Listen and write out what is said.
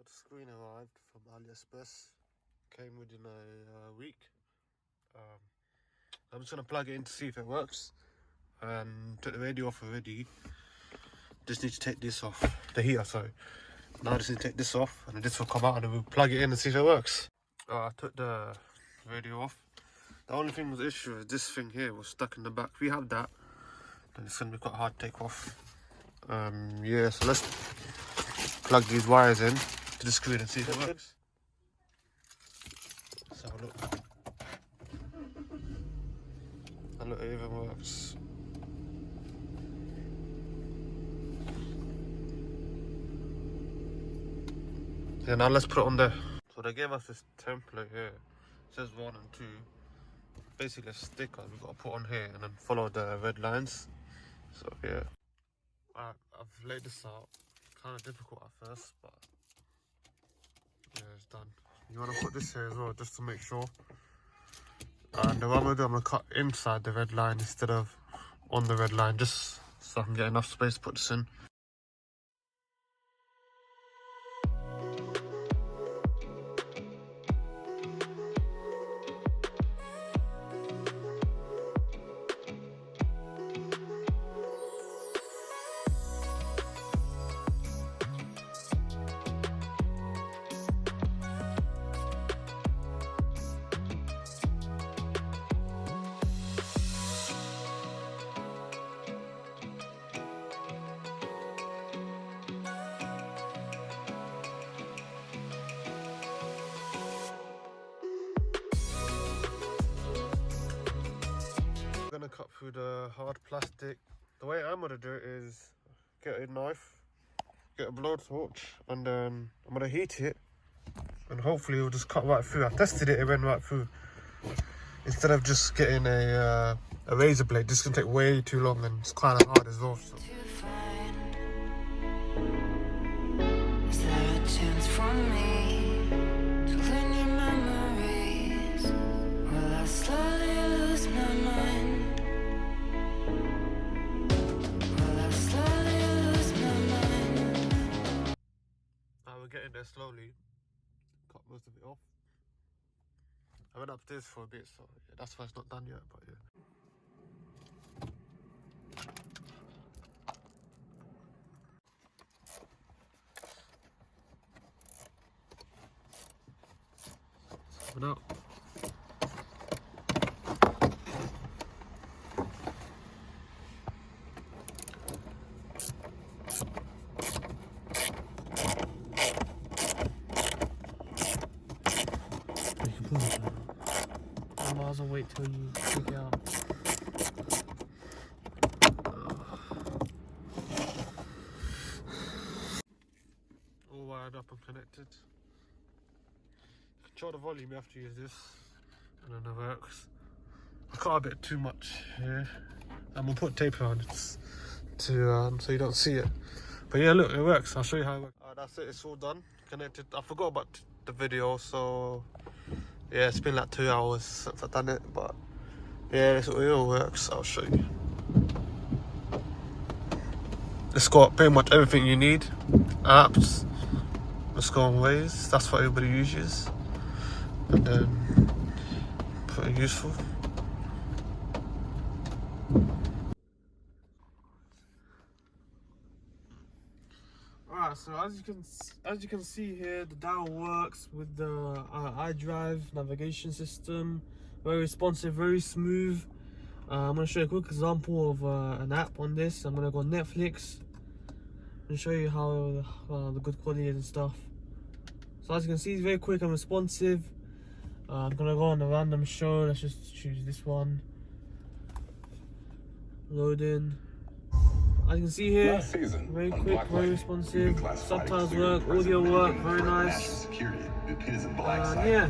the screen arrived from AliExpress. Came within a week. I'm just gonna plug it in to see if it works. And took the radio off already. Just need to take this off, the heater, sorry. Now I just need to take this off, and then this will come out, and then we'll plug it in and see if it works. I took the radio off. The only thing was the issue is this thing here was stuck in the back. If we have that, then it's gonna be quite hard to take off. Yeah, so let's plug these wires in to the screen and see if it works. Let's have a look. And look, it even works. Yeah, now let's put it on there. So they gave us this template here. It says 1 and 2. Basically a sticker we've got to put on here and then follow the red lines. So yeah. I've laid this out. Kind of difficult at first, but yeah, it's done. You want to put this here as well, just to make sure. And the one I'm going to do, I'm going to cut inside the red line instead of on the red line, just so I can get enough space to put this in. Gonna cut through the hard plastic. The way I'm gonna do it is get a knife, get a blowtorch, and then I'm gonna heat it, and hopefully it'll just cut right through. I tested it, it went right through. Instead of just getting a razor blade, this is gonna take way too long, and it's kind of hard as well. So. We're getting there slowly. Cut most of it off. I went upstairs for a bit, so yeah, that's why it's not done yet, but yeah. It's coming out. I might as well wait till you take it out. All wired up and connected. Control the volume, you have to use this, and then it works. I cut a bit too much here. I'm gonna put tape on it to so you don't see it. But yeah, look, it works. I'll show you how it works. That's it. It's all done, connected. I forgot about the video, so. Yeah, it's been like 2 hours since I've done it, but yeah, it all works. I'll show you. It's got pretty much everything you need. Apps, let's go on ways. That's what everybody uses, and then pretty useful. Alright, so as you can see here, the dial works with the iDrive navigation system. Very responsive, very smooth. I'm going to show you a quick example of an app on this. I'm going to go on Netflix and show you how the good quality is and stuff. So as you can see, it's very quick and responsive. I'm going to go on a random show. Let's just choose this one. Loading. As you can see here, very quick, very responsive, subtitles work, audio work, very nice. Yeah.